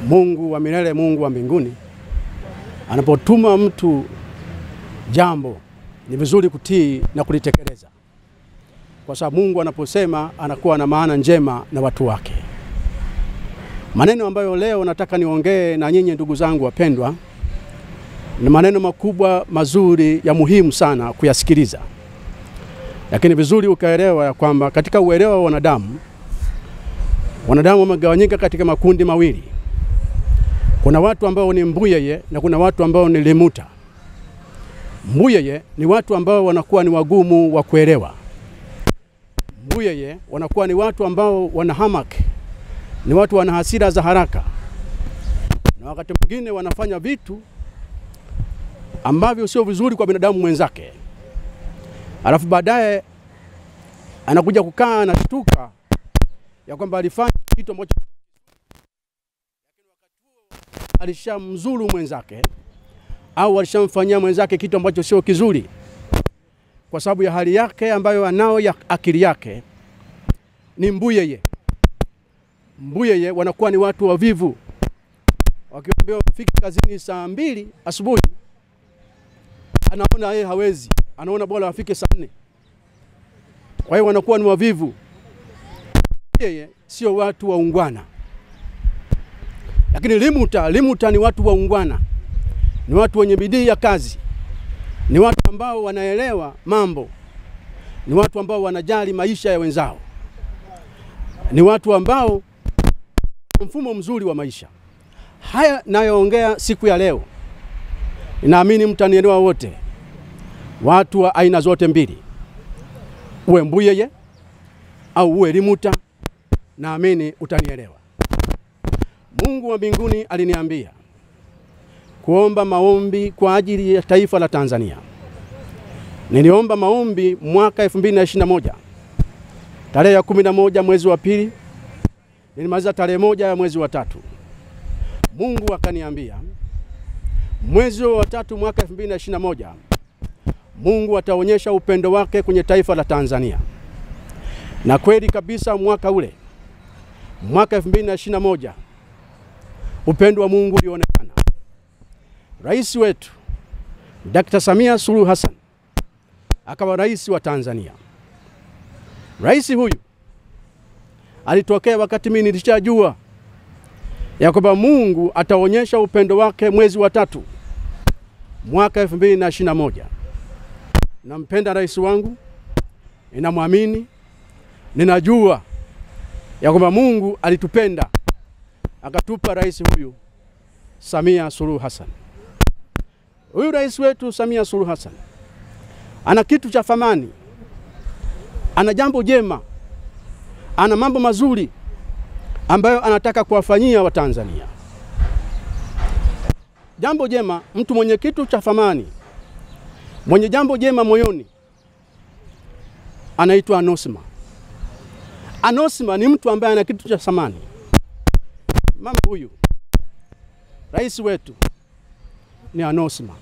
Mungu wa milele, Mungu wa mbinguni, anapotuma mtu jambo ni vizuri kutii na kulitekeleza. Kwa sababu Mungu anaposema anakuwa na maana njema na watu wake. Maneno ambayo leo nataka niongee na nyinyi ndugu zangu wapendwa, ni maneno makubwa mazuri ya muhimu sana kuyasikiliza. Lakini vizuri ukaelewa ya kwamba katika uelewa wa wanadamu wamegawanyika katika makundi mawili. Kuna watu ambao ni mbuyeye na kuna watu ambao ni limuta. Mbuyeye ni watu ambao wanakuwa ni wagumu wa kuelewa. Mbuyeye wanakuwa ni watu ambao wanahamaki, ni watu wana hasira za haraka, na wakati mwingine wanafanya vitu ambavyo sio vizuri kwa binadamu mwenzake. Alafu baadaye anakuja kukaa na shtuka ya kwamba alifanya kitu ambacho alishamzuru mwenzake au alishamfanyia mwenzake kitu ambacho sio kizuri, kwa sababu ya hali yake ambayo anao ya akili yake. Ni mbuyeye. Mbuyeye wanakuwa ni watu wavivu. Wakiambiwa ufike kazini saa 2 asubuhi, anaona yeye hawezi, anaona bora afike saa 4. Kwa hiyo wanakuwa ni wavivu. Mbuyeye sio watu waungwana. Lakini limuta ni watu waungwana. Ni watu wenye bidii ya kazi. Ni watu ambao wanaelewa mambo. Ni watu ambao wanajali maisha ya wenzao. Ni watu ambao mfumo mzuri wa maisha. Haya nayoongea siku ya leo, ninaamini mtanielewa wote. Watu wa aina zote mbili, uwe mbuyeye au uwe limuta, naamini utanielewa. Mungu wa mbinguni aliniambia kuomba maombi kwa ajili ya taifa la Tanzania. Niliomba maombi mwaka 2021. Tarehe ya 11 mwezi wa pili, nilimaliza tarehe 1 ya mwezi wa 3. Mungu akaniambia mwezi wa 3 mwaka 2021 Mungu ataonyesha upendo wake kwenye taifa la Tanzania. Na kweli kabisa mwaka ule, mwaka 2021, upendo wa Mungu ulionekana. Rais wetu Dr. Samia Suluhu Hassan akawa rais wa Tanzania. Rais huyu alitokea wakati mimi nilishajua ya kwamba Mungu ataonyesha upendo wake mwezi wa 3 mwaka 2021. Nampenda rais wangu, ninamwamini, ninajua ya kwamba Mungu alitupenda akatupa rais huyu Samia Suluhu Hassan. Huyu rais wetu Samia Suluhu Hassan ana kitu cha thamani, ana jambo jema, ana mambo mazuri ambayo anataka kuwafanyia Watanzania. Jambo jema, mtu mwenye kitu cha thamani, mwenye jambo jema moyoni, anaitwa Anosma. Anosma ni mtu ambaye ana kitu cha thamani. Mama huyu rais wetu ni Anosma.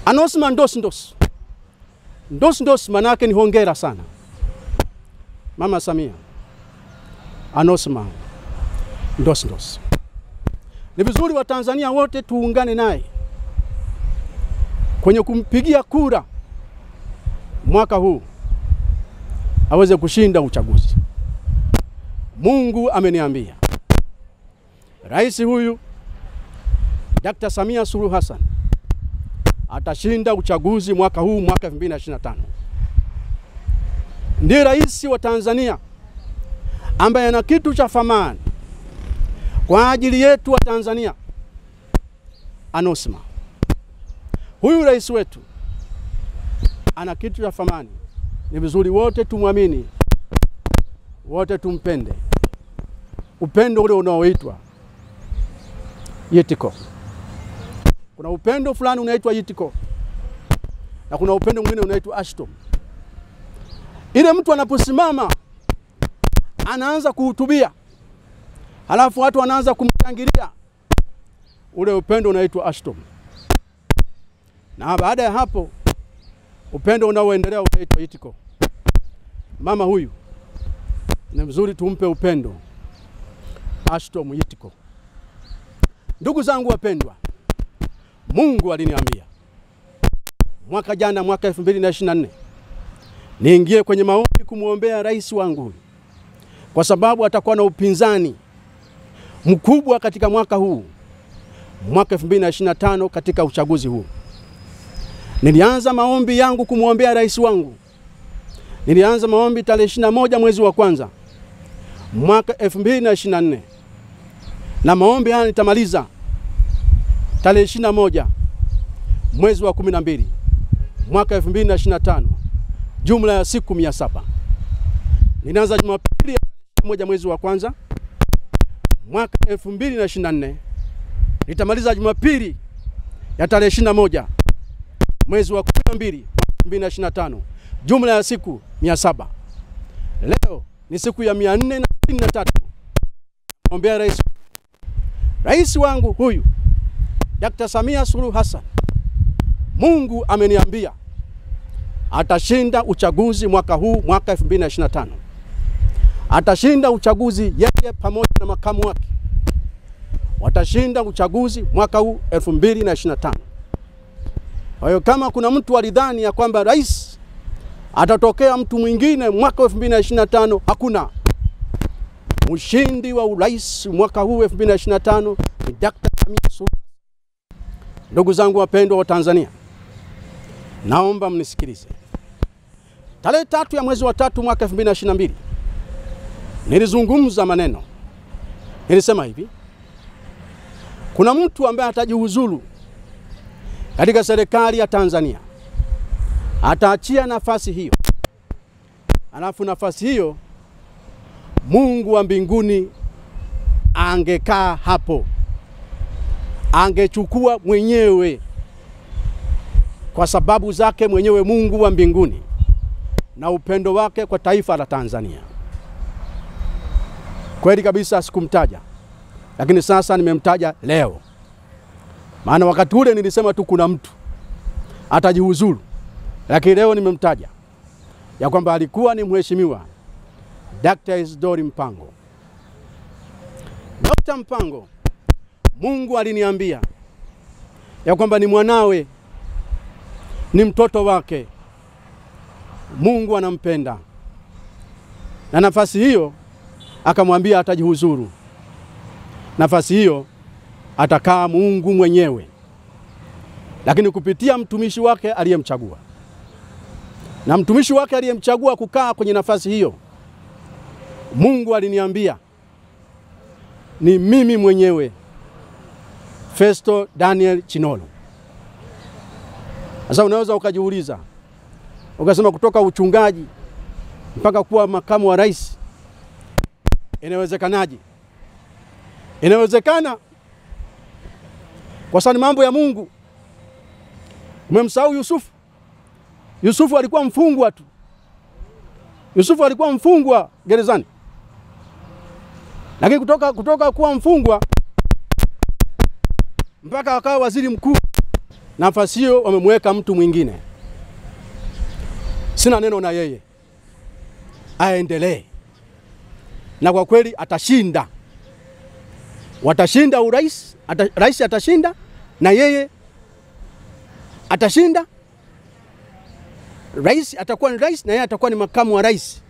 Anosma ndos. Ndos manake ni hongera sana. Mama Samia. Anosma ndos. Ni vizuri wa Tanzania wote tuungane naye kwenye kumpigia kura mwaka huu aweze kushinda uchaguzi. Mungu ameniambia rais huyu Dr. Samia Suluhu Hassan atashinda uchaguzi mwaka huu, mwaka 2025. Ndiye rais wa Tanzania ambaye ana kitu cha thamani kwa ajili yetu wa Tanzania. Anosma. Huyu rais wetu ana kitu cha thamani. Ni vizuri wote tumwamini, wote tumpende. Upendo ule unaoitwa Yitiko. Kuna upendo fulani unaitwa Yitiko, na kuna upendo mwingine unaitwa Ashtom. Ile mtu anaposimama anaanza kuhutubia, halafu watu wanaanza kumshangilia, ule upendo unaitwa Ashtom. Na baada ya hapo upendo unaoendelea unaitwa Yitiko. Mama huyu ni mzuri, tumpe upendo Ashtom Yitiko. Ndugu zangu wapendwa, Mungu aliniambia mwaka jana, mwaka 2024, niingie kwenye maombi kumuombea rais wangu, kwa sababu atakuwa na upinzani mkubwa katika mwaka huu, mwaka 2025, katika uchaguzi huu. Nilianza maombi yangu kumuombea rais wangu. Nilianza maombi tarehe 21 mwezi wa kwanza mwaka 2024. Na maombi haya nitamaliza tarehe 21 mwezi wa 12 mwaka 2025, jumla ya siku 700. Ninaanza Jumapili ya 1 mwezi wa kwanza mwaka 2024. Nitamaliza Jumapili ya tarehe 21 mwezi wa 12 2025, jumla ya siku 700. Leo ni siku ya 463. Naombea rais wangu huyu Dr. Samia Suluhu Hassan. Mungu ameniambia atashinda uchaguzi mwaka huu, mwaka 2025. Atashinda uchaguzi yeye pamoja na makamu wake. Watashinda uchaguzi mwaka huu 2025. Kwa hiyo kama kuna mtu alidhani ya kwamba rais atatokea mtu mwingine mwaka 2025, hakuna. Mshindi wa urais mwaka huu 2025 ni Dr. Samia Suluhu. Ndugu zangu wapendwa wa Tanzania, naomba mnisikilize. Tarehe 3 ya mwezi wa 3 mwaka 2022 nilizungumza maneno. Nilisema hivi: kuna mtu ambaye atajiuzulu katika serikali ya Tanzania, ataachia nafasi hiyo. Alafu nafasi hiyo Mungu wa mbinguni angekaa hapo, angechukua mwenyewe, kwa sababu zake mwenyewe Mungu wa mbinguni na upendo wake kwa taifa la Tanzania. Kweli kabisa sikumtaja, lakini sasa nimemtaja leo. Maana wakati ule nilisema tu kuna mtu atajiuzulu, lakini leo nimemtaja ya kwamba alikuwa ni mheshimiwa Dr. Isidori Mpango. Dr. Mpango, Mungu aliniambia ya kwamba ni mwanawe, ni mtoto wake. Mungu anampenda. Na nafasi hiyo akamwambia atajiuzuru. Nafasi hiyo atakaa Mungu mwenyewe, lakini kupitia mtumishi wake aliyemchagua. Na mtumishi wake aliyemchagua kukaa kwenye nafasi hiyo, Mungu aliniambia ni mimi mwenyewe, Festo Daniel Chinolo. Sasa unaweza ukajiuliza, ukasema kutoka uchungaji mpaka kuwa makamu wa rais, inawezekanaje? Inawezekana kwa sababu mambo ya Mungu. Umemsahau Yusufu? Yusufu alikuwa mfungwa tu. Yusufu alikuwa mfungwa gerezani. Lakini kutoka kuwa mfungwa mpaka akawa waziri mkuu, nafasi hiyo wamemweka mtu mwingine. Sina neno na yeye, aendelee. Na kwa kweli atashinda. Watashinda urais, rais atashinda na yeye atashinda. Rais atakuwa ni rais na yeye atakuwa ni makamu wa rais.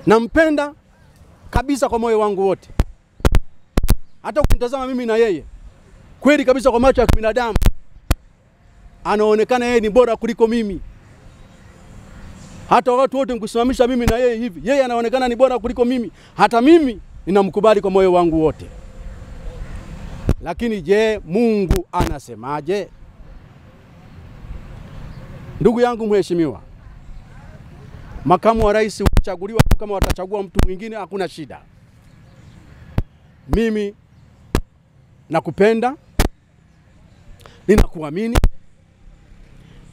Nampenda kabisa kwa moyo wangu wote. Hata ukitazama mimi na yeye, kweli kabisa kwa macho ya binadamu anaonekana yeye ni bora kuliko mimi. Hata watu wote mkusimamisha mimi na yeye hivi, yeye anaonekana ni bora kuliko mimi. Hata mimi ninamkubali kwa moyo wangu wote. Lakini je, Mungu anasemaje? Ndugu yangu mheshimiwa, makamu wa rais uchaguliwa, kama watachagua mtu mwingine hakuna shida. Mimi nakupenda, ninakuamini,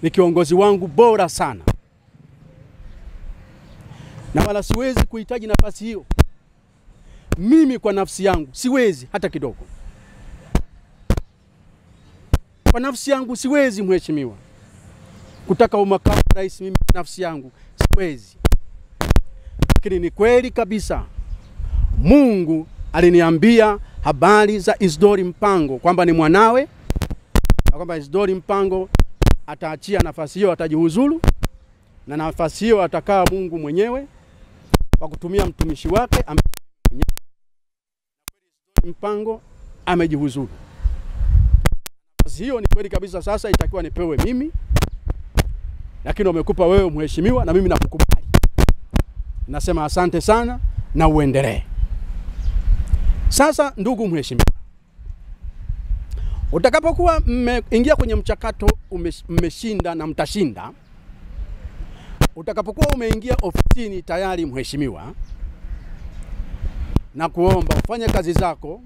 ni kiongozi wangu bora sana. Na wala siwezi kuhitaji nafasi hiyo. Mimi kwa nafsi yangu siwezi hata kidogo. Kwa nafsi yangu siwezi mheshimiwa kutaka umakamu wa rais, mimi kwa nafsi yangu siwezi. Lakini ni kweli kabisa Mungu aliniambia habari za Isidori Mpango kwamba ni mwanawe, na kwamba Isidori Mpango ataachia nafasi hiyo, atajihuzulu, na nafasi hiyo atakaa Mungu mwenyewe kwa kutumia mtumishi wake Mpango amejihuzulu. Nafasi hiyo ni kweli kabisa sasa itakiwa nipewe mimi, lakini wamekupa wewe mheshimiwa, na mimi nakukubali. Nasema asante sana na uendelee. Sasa ndugu mheshimiwa, utakapokuwa mmeingia kwenye mchakato, mmeshinda na mtashinda, utakapokuwa umeingia ofisini tayari mheshimiwa, na kuomba ufanye kazi zako,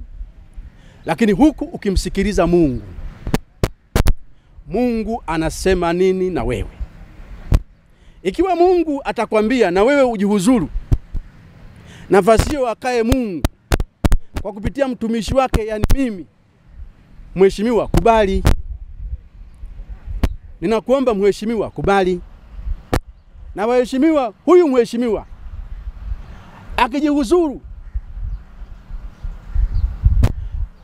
lakini huku ukimsikiliza Mungu. Mungu anasema nini na wewe? Ikiwa Mungu atakwambia na wewe ujihuzuru, nafasi hiyo akae Mungu kwa kupitia mtumishi wake, yani mimi, mheshimiwa, kubali. Ninakuomba mheshimiwa, kubali. Na waheshimiwa, huyu mheshimiwa akijihuzuru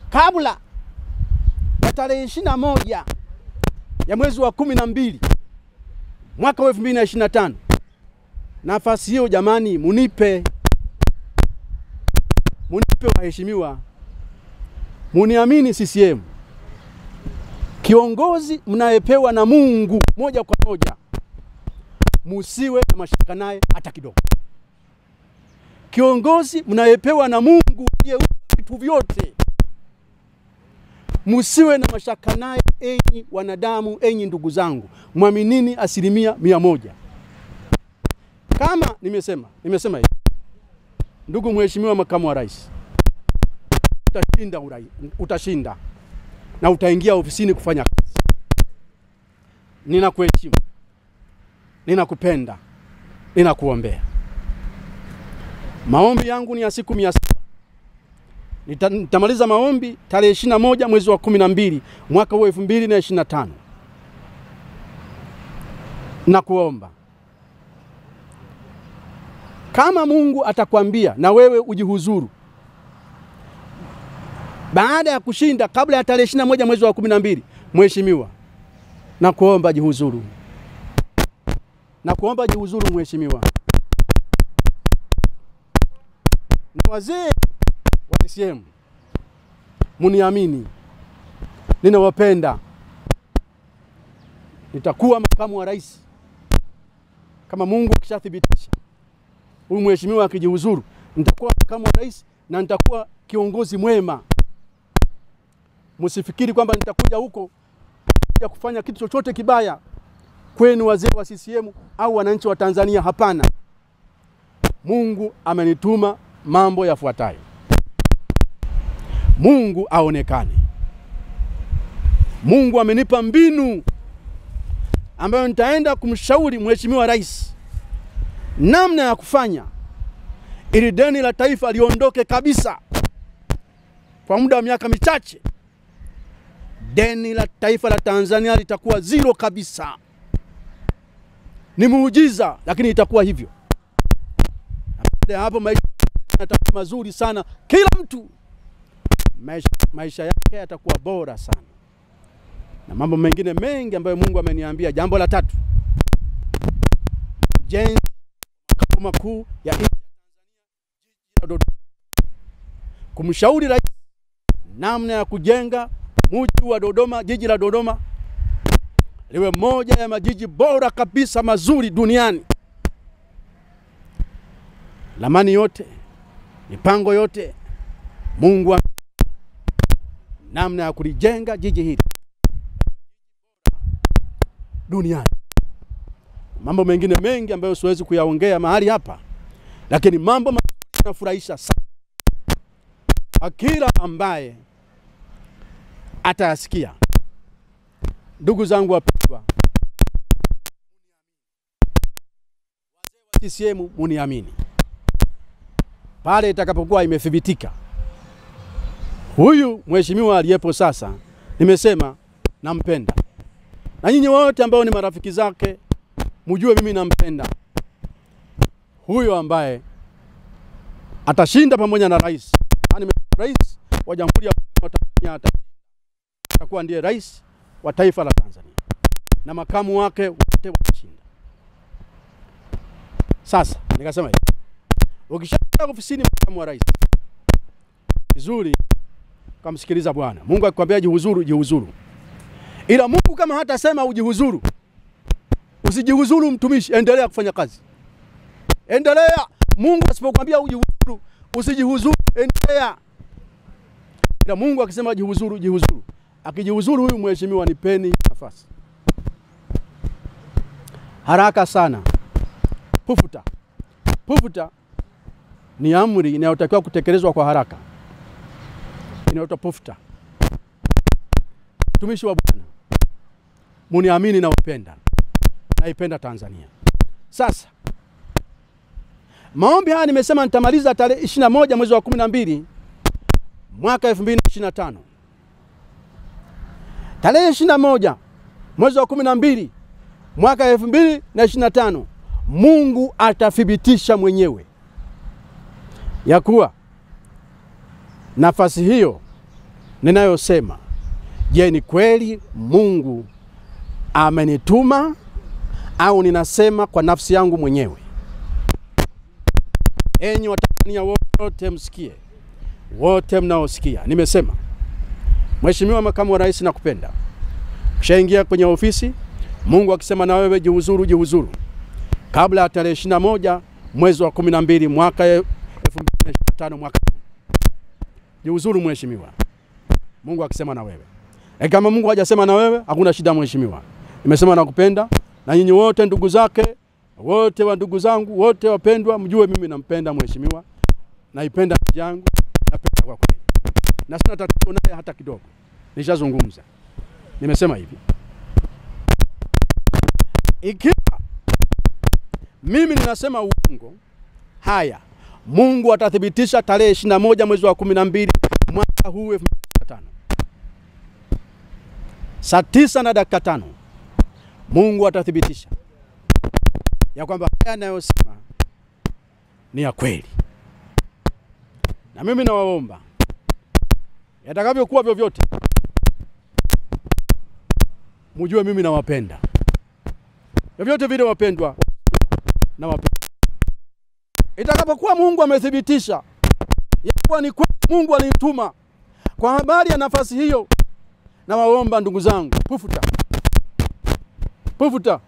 kabla ya tarehe 21 ya mwezi wa 12 mwaka wa 2025, nafasi hiyo jamani munipe waheshimiwa. Muniamini CCM. Kiongozi mnayepewa na Mungu moja kwa moja, musiwe na mashaka naye hata kidogo. Kiongozi mnayepewa na Mungu aliyeumba vitu vyote, musiwe na mashaka naye, enyi wanadamu, enyi ndugu zangu. Mwaminini 100%. Kama nimesema hivi, ndugu mheshimiwa makamu wa rais, utashinda na utaingia ofisini kufanya kazi. Ninakuheshimu, ninakupenda, ninakuombea. Maombi yangu ni ya siku 700. Nitamaliza maombi tarehe 21 mwezi wa 12 mwaka wa 2025. Nakuomba, kama Mungu atakwambia na wewe ujihuzuru baada ya kushinda kabla ya tarehe 21 mwezi wa 12, mheshimiwa, nakuomba jihuzuru. Nakuomba jihuzuru mheshimiwa. Na wazee wa CCM, muniamini, ninawapenda. Nitakuwa makamu wa rais kama Mungu akishathibitisha huyu mheshimiwa akijihuzuru. Nitakuwa makamu wa rais na nitakuwa kiongozi mwema. Msifikiri kwamba nitakuja huko kuja kufanya kitu chochote kibaya kwenu wazee wa CCM au wananchi wa Tanzania. Hapana. Mungu amenituma mambo yafuatayo. Mungu aonekane. Mungu amenipa mbinu ambayo nitaenda kumshauri mheshimiwa rais namna ya kufanya ili deni la taifa liondoke kabisa kwa muda wa miaka michache. Deni la taifa la Tanzania litakuwa 0 kabisa. Ni muujiza, lakini itakuwa hivyo. Na baada ya hapo maisha yatakuwa mazuri sana. Kila mtu maisha yake yatakuwa bora sana. Na mambo mengine mengi ambayo Mungu ameniambia. Jambo la 3, ujenzi makao makuu ya nchi ya Tanzania, kumshauri rais namna ya kujenga mji wa Dodoma, jiji la Dodoma liwe moja ya majiji bora kabisa mazuri duniani. Lamani yote, mipango yote, Mungu namna ya kulijenga jiji hili duniani. Mambo mengine mengi ambayo siwezi kuyaongea mahali hapa, lakini mambo mazuri yanafurahisha sana. Kila ambaye atasikia. Ndugu zangu wapendwa, wazee wa CCM, muniamini. Pale itakapokuwa imethibitika huyu mheshimiwa aliyepo sasa, nimesema nampenda. Na nyinyi wote ambao ni marafiki zake, mjue mimi nampenda. Huyo ambaye atashinda pamoja na rais. Nimesema rais wa Jamhuri ya Muungano wa Tanzania atakuwa ndiye rais wa taifa la Tanzania na makamu wake wote watashinda. Sasa nikasema hivi, ukishaingia ofisini makamu wa rais, vizuri kumsikiliza Bwana. Mungu akikwambia jihuzuru, jihuzuru. Ila Mungu kama hata sema ujihuzuru, usijihuzuru mtumishi, endelea kufanya kazi. Endelea. Mungu asipokuambia ujihuzuru, usijihuzuru, endelea. Ila Mungu akisema jihuzuru, jihuzuru. Akijihuzuru huyu mheshimiwa, nipeni nafasi. Haraka sana. Pufuta. Pufuta ni amri inayotakiwa kutekelezwa kwa haraka. Inaitwa pufuta. Mtumishi wa Bwana, muniamini na upenda. Naipenda Tanzania. Sasa maombi haya nimesema nitamaliza tarehe 21 mwezi wa 12 mwaka 2025. Tarehe 21 mwezi wa 12 mwaka 2025 Mungu atathibitisha mwenyewe ya kuwa nafasi hiyo ninayosema, je, ni kweli Mungu amenituma au ninasema kwa nafsi yangu mwenyewe? Enyi Watanzania wote msikie, wote mnaosikia, nimesema Mheshimiwa Makamu wa Rais, nakupenda. Ukishaingia kwenye ofisi, Mungu akisema na wewe jihuzuru, jihuzuru. Kabla ya tarehe 21 mwezi wa 12 mwaka 2025 mwaka. Jihuzuru mheshimiwa. Mungu akisema na wewe. Kama Mungu hajasema na wewe, hakuna shida mheshimiwa. Nimesema nakupenda, na nyinyi wote ndugu zake, wote wa ndugu zangu, wote wapendwa, mjue mimi nampenda mheshimiwa. Naipenda nchi yangu, napenda kwa kweli. Na sina tatizo naye hata kidogo. Nishazungumza. Nimesema hivi. Ikiwa mimi ninasema uongo, haya, Mungu atathibitisha tarehe 21 mwezi wa 12 mwaka huu 2025. Saa 9:05 Mungu atathibitisha ya kwamba haya ninayosema ni ya kweli. Na mimi nawaomba, yatakavyokuwa vyovyote, mjue mimi nawapenda. Vyovyote vile wapendwa, nawapenda. Itakapokuwa Mungu amethibitisha ya kuwa ni kweli Mungu alinituma kwa habari ya nafasi hiyo, na waomba ndugu zangu, pufuta. Pufuta.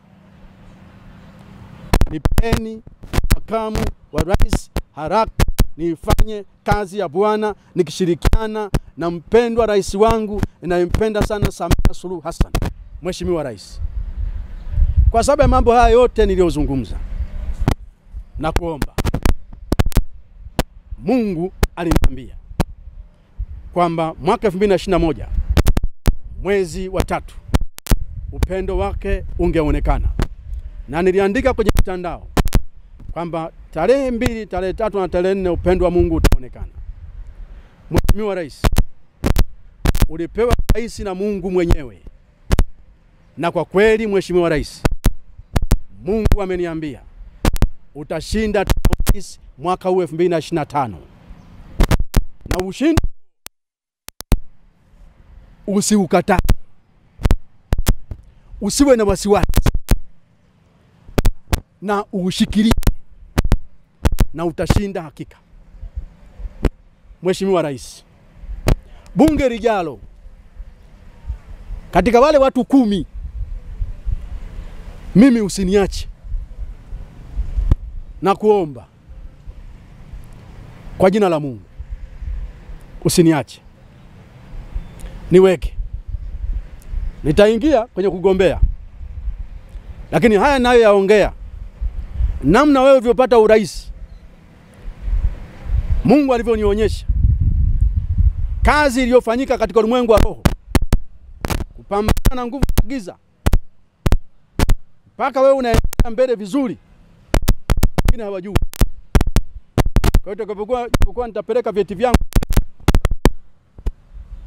Nipeni makamu wa rais haraka nifanye kazi ya Bwana nikishirikiana na mpendwa rais wangu ninayempenda sana, Samia Suluhu Hassan, Mheshimiwa Rais. Kwa sababu ya mambo haya yote niliyozungumza, na kuomba, Mungu aliniambia kwamba mwaka 2021 mwezi wa 3 upendo wake ungeonekana. Na niliandika kwenye mtandao kwamba tarehe 2, tarehe 3 na tarehe 4 upendo wa Mungu utaonekana. Mheshimiwa Rais, ulipewa rais na Mungu mwenyewe. Na kwa kweli Mheshimiwa Rais, Mungu ameniambia utashinda rais mwaka huu 2025. Na ushindi usiukatae. Usiwe na wasiwasi. Na ushikilie. Na utashinda hakika. Mheshimiwa Rais, bunge lijalo, katika wale watu 10, mimi usiniache. Na kuomba kwa jina la Mungu, usiniache. Niweke. Nitaingia kwenye kugombea. Lakini haya nayo yaongea namna wewe ulivyopata urais. Mungu alivyonionyesha kazi iliyofanyika katika ulimwengu wa roho, kupambana na nguvu za giza, mpaka wewe unaendelea mbele vizuri. Wengine hawajui. Kwa hiyo tutakapokuwa nitapeleka vyeti vyangu,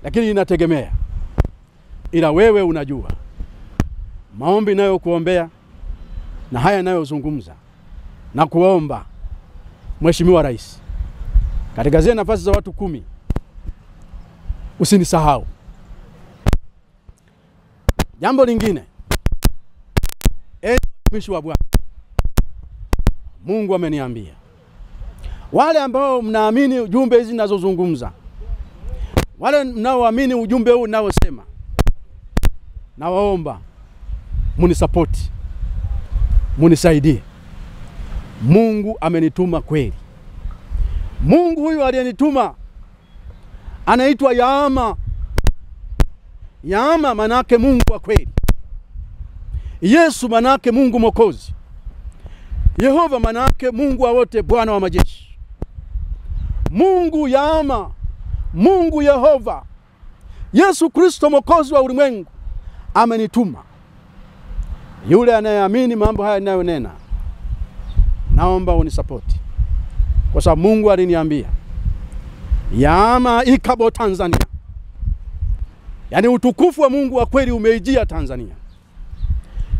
lakini inategemea. Ila wewe unajua maombi nayo kuombea na haya nayo zungumza na kuomba. Mheshimiwa Rais, katika zile nafasi za watu 10, usinisahau. Jambo lingine, watumishi wa Bwana, Mungu ameniambia wale ambao mnaamini ujumbe hizi ninazozungumza, wale mnaoamini ujumbe huu ninaosema, nawaomba munisapoti, munisaidie. Mungu amenituma kweli. Mungu huyu aliyenituma anaitwa Yahama. Yahama manake Mungu wa kweli. Yesu manake Mungu Mwokozi. Yehova manake Mungu wa wote, Bwana wa majeshi. Mungu Yahama, Mungu Yehova, Yesu Kristo Mwokozi wa ulimwengu amenituma. Yule anayeamini mambo haya ninayonena, naomba unisapoti, kwa sababu Mungu aliniambia Yahama ikabo Tanzania. Yani utukufu wa Mungu wa kweli umeijia Tanzania.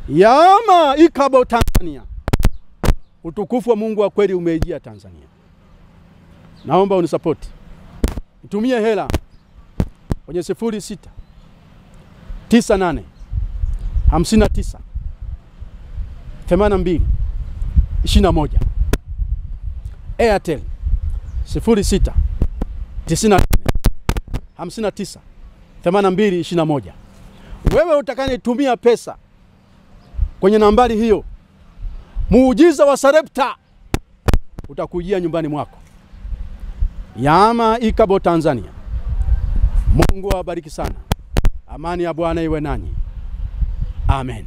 Yahama ikabo Tanzania. Utukufu wa Mungu wa kweli umeijia Tanzania. Naomba unisapoti. Nitumie hela kwenye 06 98 59 82 21. Airtel 06 98 59 82 21. Wewe utakayenitumia pesa kwenye nambari hiyo, muujiza wa Sarepta utakujia nyumbani mwako. Yahama ikabo Tanzania. Mungu awabariki sana. Amani ya Bwana iwe nanyi. Amen.